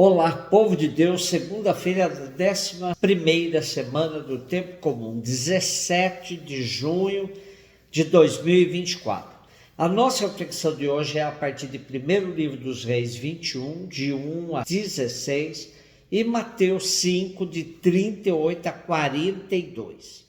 Olá, povo de Deus, segunda-feira da 11ª semana do Tempo Comum, 17 de junho de 2024. A nossa reflexão de hoje é a partir de 1º livro dos Reis 21, de 1 a 16, e Mateus 5, de 38 a 42.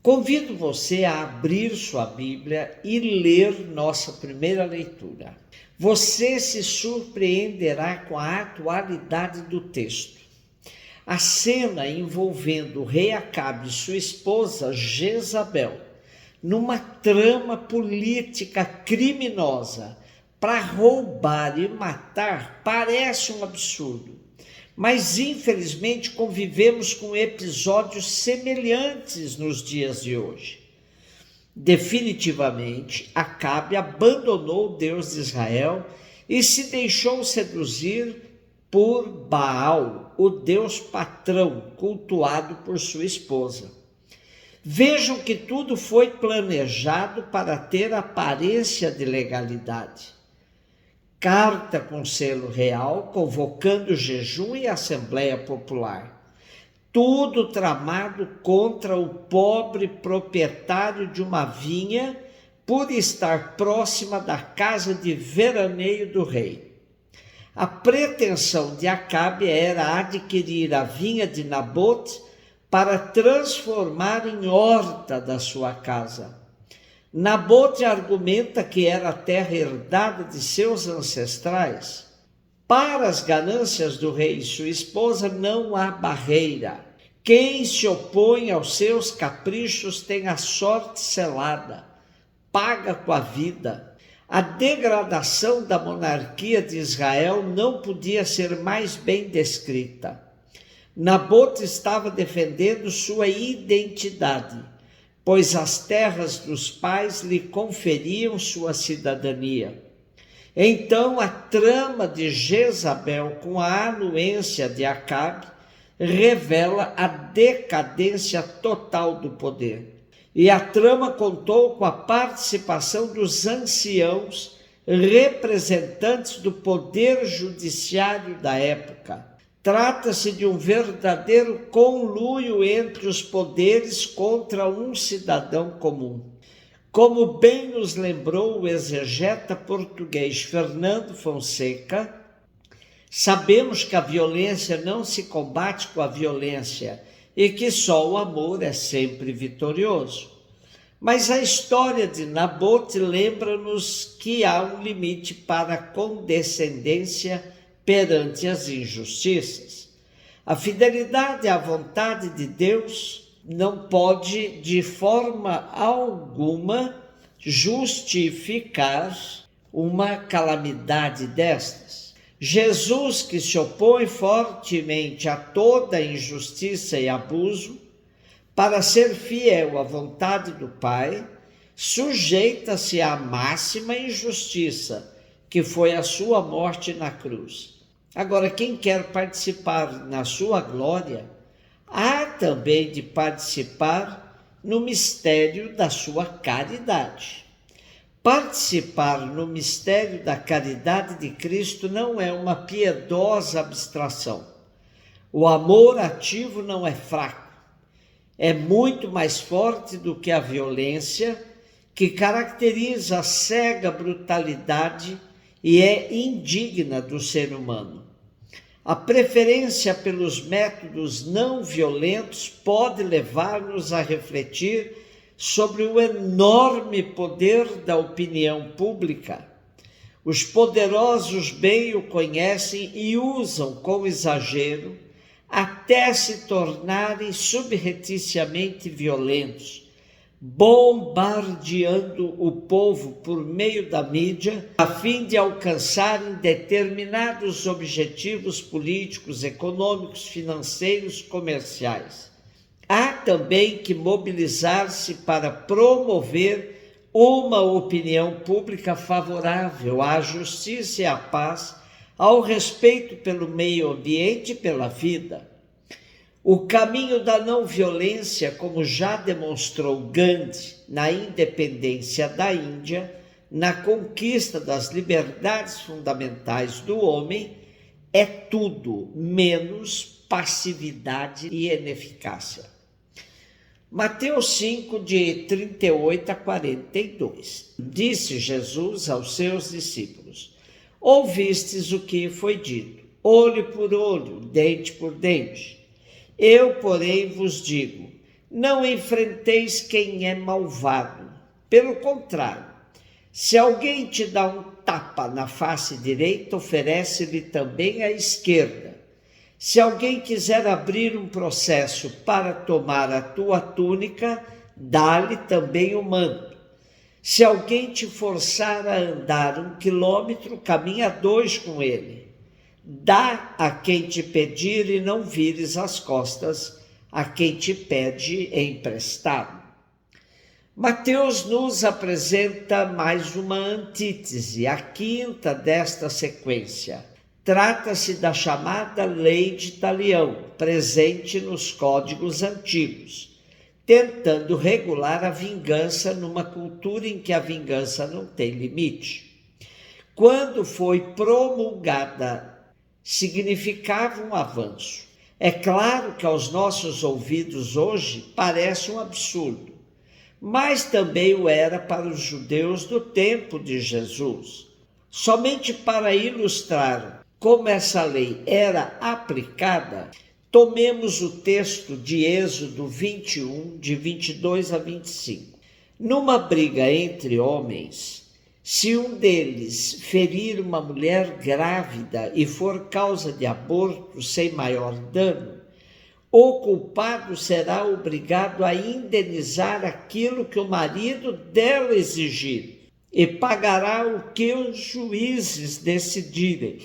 Convido você a abrir sua Bíblia e ler nossa primeira leitura. Você se surpreenderá com a atualidade do texto. A cena envolvendo o rei Acabe e sua esposa Jezabel, numa trama política criminosa para roubar e matar, parece um absurdo. Mas infelizmente convivemos com episódios semelhantes nos dias de hoje. Definitivamente, Acabe abandonou o Deus de Israel e se deixou seduzir por Baal, o Deus patrão, cultuado por sua esposa. Vejam que tudo foi planejado para ter aparência de legalidade. Carta com selo real, convocando jejum e assembleia popular. Tudo tramado contra o pobre proprietário de uma vinha por estar próxima da casa de veraneio do rei. A pretensão de Acabe era adquirir a vinha de Nabote para transformar em horta da sua casa. Nabote argumenta que era a terra herdada de seus ancestrais. Para as ganâncias do rei e sua esposa não há barreira. Quem se opõe aos seus caprichos tem a sorte selada, paga com a vida. A degradação da monarquia de Israel não podia ser mais bem descrita. Nabote estava defendendo sua identidade, pois as terras dos pais lhe conferiam sua cidadania. Então a trama de Jezabel com a anuência de Acabe revela a decadência total do poder. E a trama contou com a participação dos anciãos, representantes do poder judiciário da época. Trata-se de um verdadeiro conluio entre os poderes contra um cidadão comum. Como bem nos lembrou o exegeta português Fernando Fonseca, sabemos que a violência não se combate com a violência e que só o amor é sempre vitorioso. Mas a história de Nabote lembra-nos que há um limite para a condescendência perante as injustiças. A fidelidade à vontade de Deus não pode, de forma alguma, justificar uma calamidade destas. Jesus, que se opõe fortemente a toda injustiça e abuso, para ser fiel à vontade do Pai, sujeita-se à máxima injustiça, que foi a sua morte na cruz. Agora, quem quer participar na sua glória, há também de participar no mistério da sua caridade. Participar no mistério da caridade de Cristo não é uma piedosa abstração. O amor ativo não é fraco, é muito mais forte do que a violência que caracteriza a cega brutalidade e é indigna do ser humano. A preferência pelos métodos não violentos pode levar-nos a refletir sobre o enorme poder da opinião pública. Os poderosos bem o conhecem e usam com exagero até se tornarem subrepticiamente violentos, bombardeando o povo por meio da mídia, a fim de alcançarem determinados objetivos políticos, econômicos, financeiros, comerciais. Há também que mobilizar-se para promover uma opinião pública favorável à justiça e à paz, ao respeito pelo meio ambiente e pela vida. O caminho da não violência, como já demonstrou Gandhi na independência da Índia, na conquista das liberdades fundamentais do homem, é tudo menos passividade e ineficácia. Mateus 5, de 38 a 42. Disse Jesus aos seus discípulos: ouvistes o que foi dito, olho por olho, dente por dente. Eu, porém, vos digo, não enfrenteis quem é malvado. Pelo contrário, se alguém te dá um tapa na face direita, oferece-lhe também a esquerda. Se alguém quiser abrir um processo para tomar a tua túnica, dá-lhe também o manto. Se alguém te forçar a andar 1 quilômetro, caminha 2 com ele. Dá a quem te pedir e não vires as costas a quem te pede emprestado. Mateus nos apresenta mais uma antítese, a quinta desta sequência. Trata-se da chamada Lei de Talião, presente nos códigos antigos, tentando regular a vingança numa cultura em que a vingança não tem limite. Quando foi promulgada, significava um avanço. É claro que aos nossos ouvidos hoje parece um absurdo, mas também o era para os judeus do tempo de Jesus. Somente para ilustrar como essa lei era aplicada, tomemos o texto de Êxodo 21, de 22 a 25. Numa briga entre homens, se um deles ferir uma mulher grávida e for causa de aborto sem maior dano, o culpado será obrigado a indenizar aquilo que o marido dela exigir e pagará o que os juízes decidirem.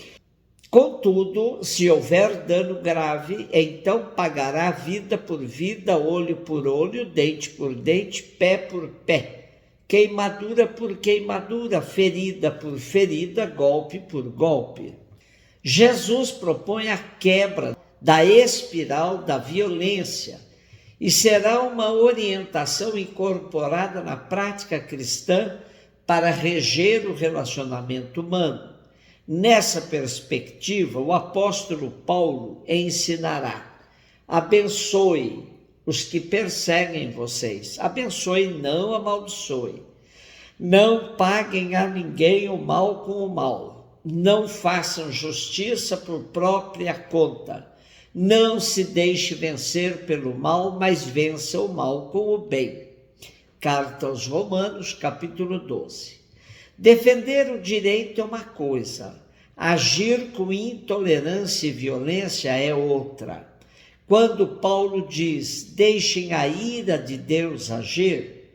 Contudo, se houver dano grave, então pagará vida por vida, olho por olho, dente por dente, pé por pé, queimadura por queimadura, ferida por ferida, golpe por golpe. Jesus propõe a quebra da espiral da violência e será uma orientação incorporada na prática cristã para reger o relacionamento humano. Nessa perspectiva, o apóstolo Paulo ensinará: abençoe os que perseguem vocês, abençoe, não amaldiçoe. Não paguem a ninguém o mal com o mal, não façam justiça por própria conta, não se deixe vencer pelo mal, mas vença o mal com o bem. Carta aos Romanos, capítulo 12. Defender o direito é uma coisa, agir com intolerância e violência é outra. Quando Paulo diz, deixem a ira de Deus agir,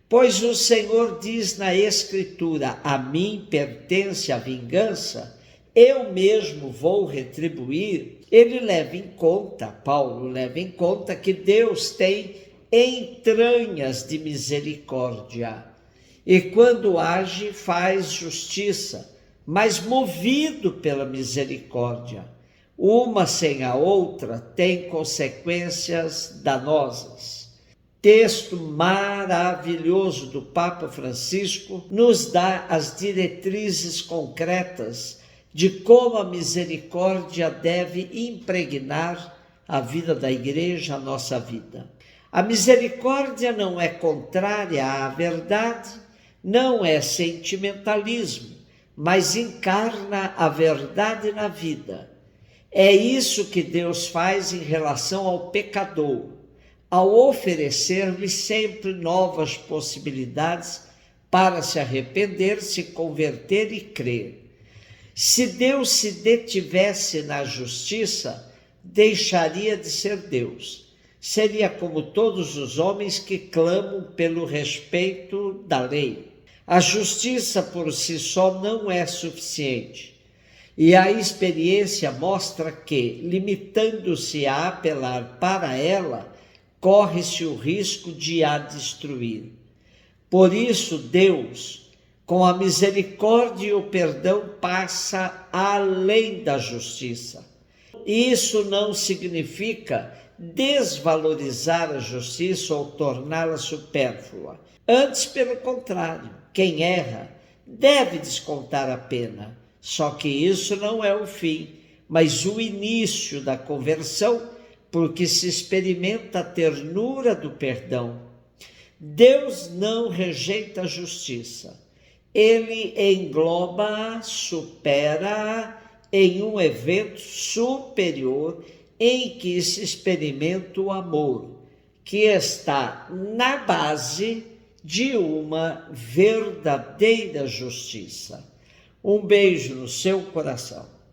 pois o Senhor diz na Escritura, a mim pertence a vingança, eu mesmo vou retribuir, Paulo leva em conta que Deus tem entranhas de misericórdia. E quando age, faz justiça, mas movido pela misericórdia. Uma sem a outra tem consequências danosas. Texto maravilhoso do Papa Francisco nos dá as diretrizes concretas de como a misericórdia deve impregnar a vida da igreja, a nossa vida. A misericórdia não é contrária à verdade, não é sentimentalismo, mas encarna a verdade na vida. É isso que Deus faz em relação ao pecador, ao oferecer-lhe sempre novas possibilidades para se arrepender, se converter e crer. Se Deus se detivesse na justiça, deixaria de ser Deus. Seria como todos os homens que clamam pelo respeito da lei. A justiça por si só não é suficiente. E a experiência mostra que, limitando-se a apelar para ela, corre-se o risco de a destruir. Por isso, Deus, com a misericórdia e o perdão, passa além da justiça. Isso não significa desvalorizar a justiça ou torná-la supérflua. Antes, pelo contrário, quem erra deve descontar a pena. Só que isso não é o fim, mas o início da conversão, porque se experimenta a ternura do perdão. Deus não rejeita a justiça. Ele engloba-a, supera-a em um evento superior em que se experimenta o amor, que está na base de uma verdadeira justiça. Um beijo no seu coração.